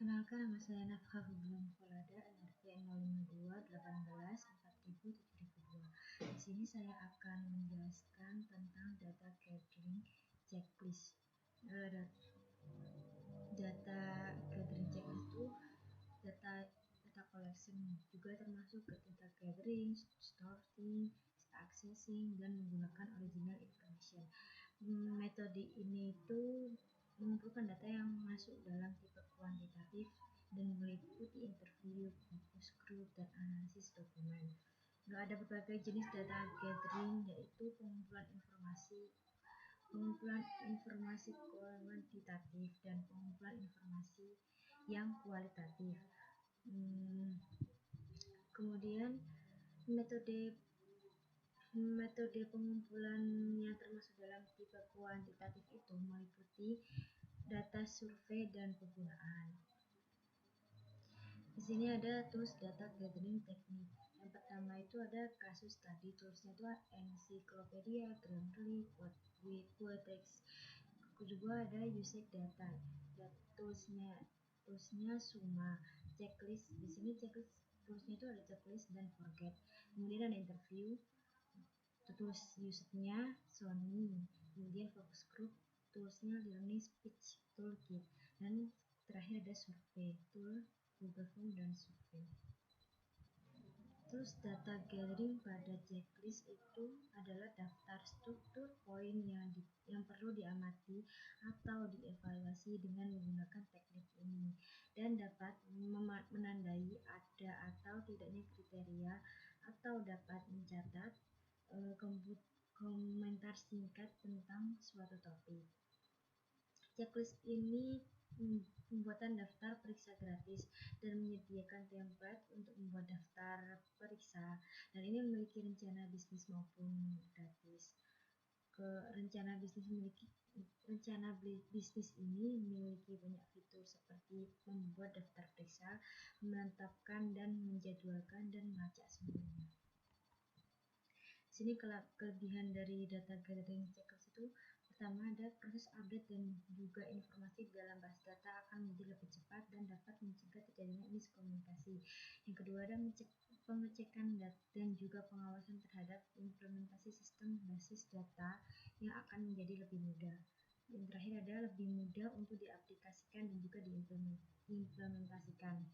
Perkenalkan, nama saya Nafkah Hubungan Kolada, NRP 052 18 4072. Di sini saya akan menjelaskan tentang data gathering checklist. Data gathering checklist itu data collection, juga termasuk ke data gathering, sorting, accessing, dan menggunakan original information. Metode ini itu mengumpulkan data yang masuk dalam tipe kuantitatif dan meliputi interview, focus group, dan analisis dokumen. Ada berbagai jenis data gathering, yaitu pengumpulan informasi kuantitatif dan pengumpulan informasi yang kualitatif. Kemudian metode pengumpulan yang termasuk dalam tipe kuantitatif itu meliputi data survei dan penggunaan. Di sini ada tools data gathering teknik. Yang pertama itu ada kasus tadi, toolsnya itu ensiklopedia, Grammarly, Quotex. Kedua ada usage data. Toolsnya Summa, checklist. Di sini checklist toolsnya itu ada checklist dan forget. Kemudian ada interview, tools usage-nya Sony. Kemudian focus group, toolsnya learning speech toolkit. Dan terakhir ada survei, tool Google Form dan survei. Terus data gathering pada checklist itu adalah daftar struktur poin yang perlu diamati atau dievaluasi dengan menggunakan teknik ini, dan dapat menandai ada atau tidaknya kriteria, atau dapat mencatat komentar singkat tentang suatu topik. Checklist ini pembuatan daftar periksa gratis dan menyediakan template untuk membuat daftar periksa, dan ini memiliki rencana bisnis maupun gratis. Rencana bisnis ini memiliki banyak fitur seperti membuat daftar periksa, menetapkan dan menjadwalkan, dan melacak semuanya. Di sini kelebihan dari data gathering checklist itu, pertama ada proses update dan juga informasi dalam base data akan menjadi lebih cepat dan dapat mencegah terjadinya miskomunikasi. Yang kedua ada pengecekan dan juga pengawasan terhadap implementasi sistem basis data yang akan menjadi lebih mudah. Yang terakhir ada lebih mudah untuk diaplikasikan dan juga diimplementasikan.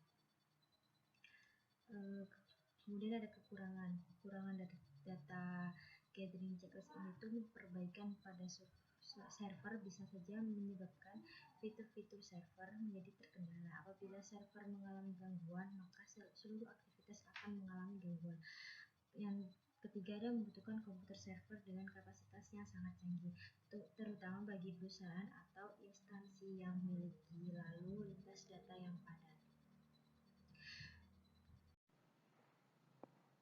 Kemudian ada kekurangan data gathering checklist ini itu perbaikan pada server bisa saja menyebabkan fitur-fitur server menjadi terkendala. Apabila server mengalami gangguan, maka seluruh aktivitas akan mengalami gangguan. Yang ketiga ada membutuhkan komputer server dengan kapasitas yang sangat canggih, terutama bagi perusahaan atau instansi yang memiliki lalu lintas data yang padat.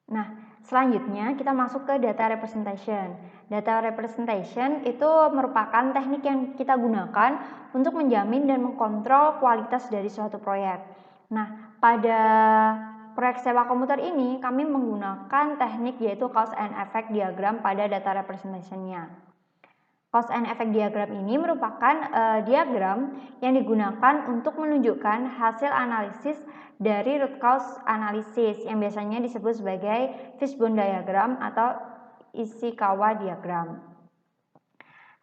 Nah, selanjutnya kita masuk ke data representation. Data representation itu merupakan teknik yang kita gunakan untuk menjamin dan mengkontrol kualitas dari suatu proyek. Nah, pada proyek sewa komputer ini kami menggunakan teknik yaitu cause and effect diagram pada data representation-nya. Cause and effect diagram ini merupakan diagram yang digunakan untuk menunjukkan hasil analisis dari root cause analysis yang biasanya disebut sebagai fishbone diagram atau Ishikawa diagram.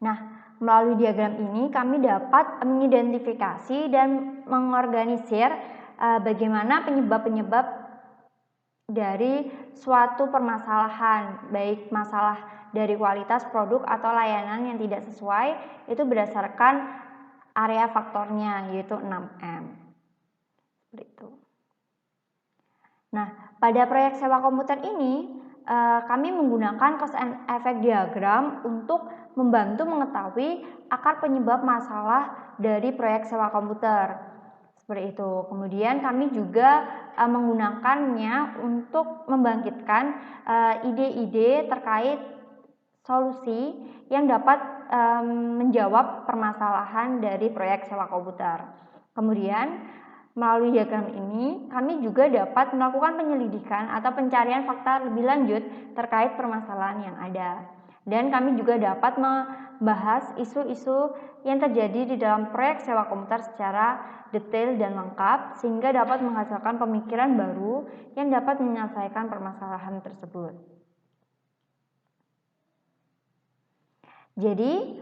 Nah, melalui diagram ini kami dapat mengidentifikasi dan mengorganisir bagaimana penyebab-penyebab dari suatu permasalahan, baik masalah dari kualitas produk atau layanan yang tidak sesuai, itu berdasarkan area faktornya yaitu 6M. Seperti itu. Nah, pada proyek sewa komputer ini kami menggunakan cause and effect diagram untuk membantu mengetahui akar penyebab masalah dari proyek sewa komputer. Seperti itu. Kemudian kami juga menggunakannya untuk membangkitkan ide-ide terkait solusi yang dapat menjawab permasalahan dari proyek sewa komputer. Kemudian melalui diagram ini kami juga dapat melakukan penyelidikan atau pencarian fakta lebih lanjut terkait permasalahan yang ada. Dan kami juga dapat membahas isu-isu yang terjadi di dalam proyek sewa komputer secara detail dan lengkap, sehingga dapat menghasilkan pemikiran baru yang dapat menyelesaikan permasalahan tersebut. Jadi,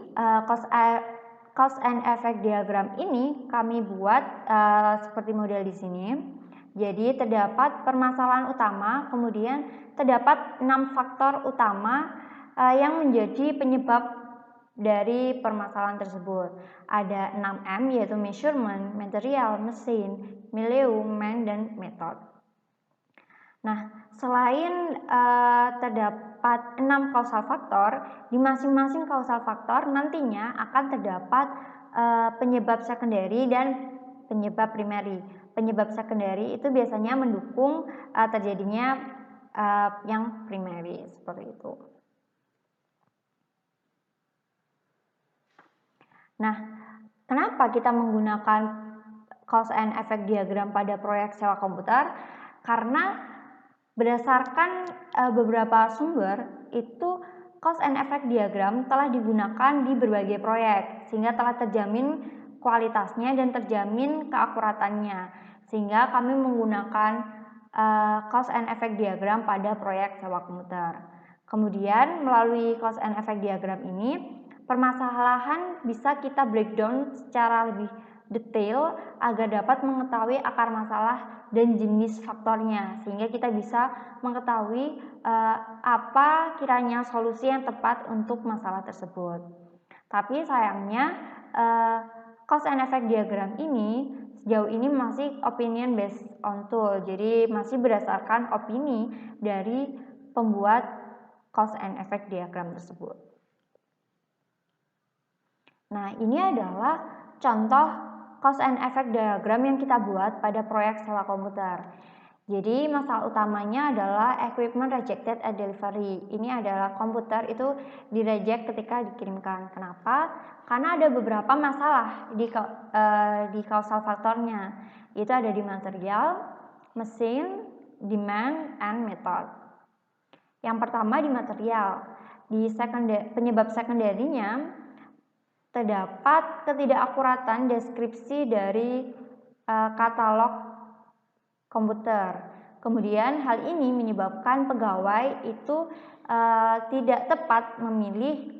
cause and effect diagram ini kami buat seperti model di sini. Jadi, terdapat permasalahan utama, kemudian terdapat 6 faktor utama yang menjadi penyebab dari permasalahan tersebut. Ada 6M, yaitu measurement, material, mesin, milieu, man, dan method. Nah, selain terdapat 6 causal faktor, di masing-masing causal faktor nantinya akan terdapat penyebab sekunderi dan penyebab primary. Penyebab sekunderi itu biasanya mendukung terjadinya yang primary, seperti itu. Nah, kenapa kita menggunakan cause and effect diagram pada proyek sewa komputer? Karena berdasarkan beberapa sumber, itu cause and effect diagram telah digunakan di berbagai proyek, sehingga telah terjamin kualitasnya dan terjamin keakuratannya, sehingga kami menggunakan cause and effect diagram pada proyek sewa komputer. Kemudian melalui cause and effect diagram ini, permasalahan bisa kita breakdown secara lebih detail agar dapat mengetahui akar masalah dan jenis faktornya, sehingga kita bisa mengetahui apa kiranya solusi yang tepat untuk masalah tersebut. Tapi sayangnya cause and effect diagram ini sejauh ini masih opinion based on tool, jadi masih berdasarkan opini dari pembuat cause and effect diagram tersebut. Nah, ini adalah contoh cause and effect diagram yang kita buat pada proyek sewa komputer. Jadi masalah utamanya adalah equipment rejected at delivery. Ini adalah komputer itu di-reject ketika dikirimkan. Kenapa? Karena ada beberapa masalah di causal faktornya. Itu ada di material, mesin, demand, and method. Yang pertama di material. Di penyebab sekunderinya terdapat ketidakakuratan deskripsi dari katalog komputer. Kemudian hal ini menyebabkan pegawai itu tidak tepat memilih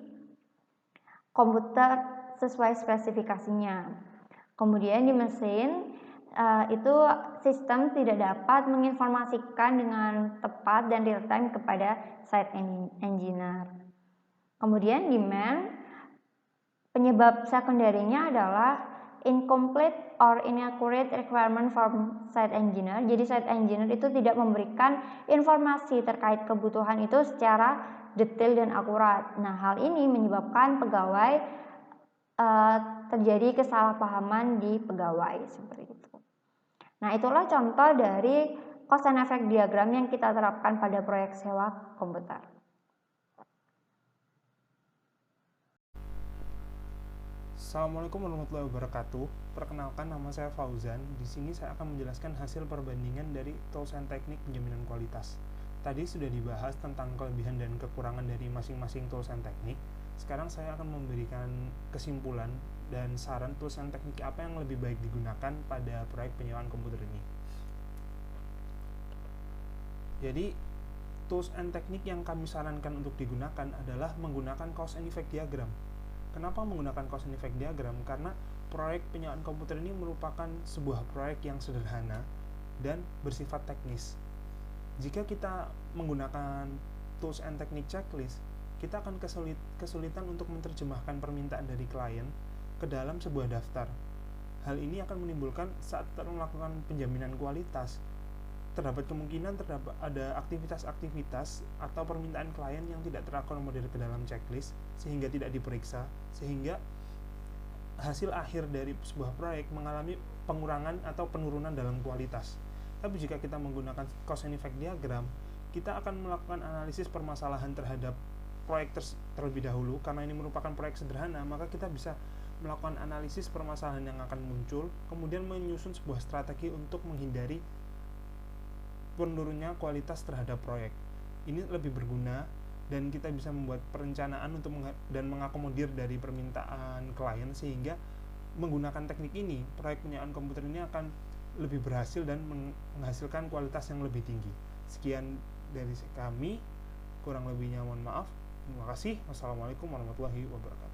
komputer sesuai spesifikasinya. Kemudian di mesin itu sistem tidak dapat menginformasikan dengan tepat dan real time kepada site engineer. Kemudian demand, penyebab sekunderinya adalah incomplete or inaccurate requirement from site engineer. Jadi site engineer itu tidak memberikan informasi terkait kebutuhan itu secara detail dan akurat. Nah, hal ini menyebabkan pegawai terjadi kesalahpahaman di pegawai seperti itu. Nah, itulah contoh dari cause and effect diagram yang kita terapkan pada proyek sewa komputer. Assalamualaikum warahmatullahi wabarakatuh. Perkenalkan, nama saya Fauzan. Di sini saya akan menjelaskan hasil perbandingan dari tools and teknik penjaminan kualitas. Tadi sudah dibahas tentang kelebihan dan kekurangan dari masing-masing tools and teknik. Sekarang saya akan memberikan kesimpulan dan saran tools and teknik apa yang lebih baik digunakan pada proyek penyewaan komputer ini. Jadi, tools and teknik yang kami sarankan untuk digunakan adalah menggunakan cause and effect diagram. Kenapa menggunakan cause and effect diagram? Karena proyek penyewaan komputer ini merupakan sebuah proyek yang sederhana dan bersifat teknis. Jika kita menggunakan tools and technique checklist, kita akan kesulitan untuk menerjemahkan permintaan dari klien ke dalam sebuah daftar. Hal ini akan menimbulkan saat melakukan penjaminan kualitas, terdapat kemungkinan ada aktivitas-aktivitas atau permintaan klien yang tidak terakomodir ke dalam checklist sehingga tidak diperiksa, sehingga hasil akhir dari sebuah proyek mengalami pengurangan atau penurunan dalam kualitas. Tapi jika kita menggunakan cause and effect diagram, kita akan melakukan analisis permasalahan terhadap proyek terlebih dahulu. Karena ini merupakan proyek sederhana, maka kita bisa melakukan analisis permasalahan yang akan muncul, kemudian menyusun sebuah strategi untuk menghindari penurunnya kualitas terhadap proyek. Ini lebih berguna dan kita bisa membuat perencanaan untuk dan mengakomodir dari permintaan klien, sehingga menggunakan teknik ini proyek penyediaan komputer ini akan lebih berhasil dan menghasilkan kualitas yang lebih tinggi. Sekian dari kami, kurang lebihnya mohon maaf. Terima kasih. Wassalamualaikum warahmatullahi wabarakatuh.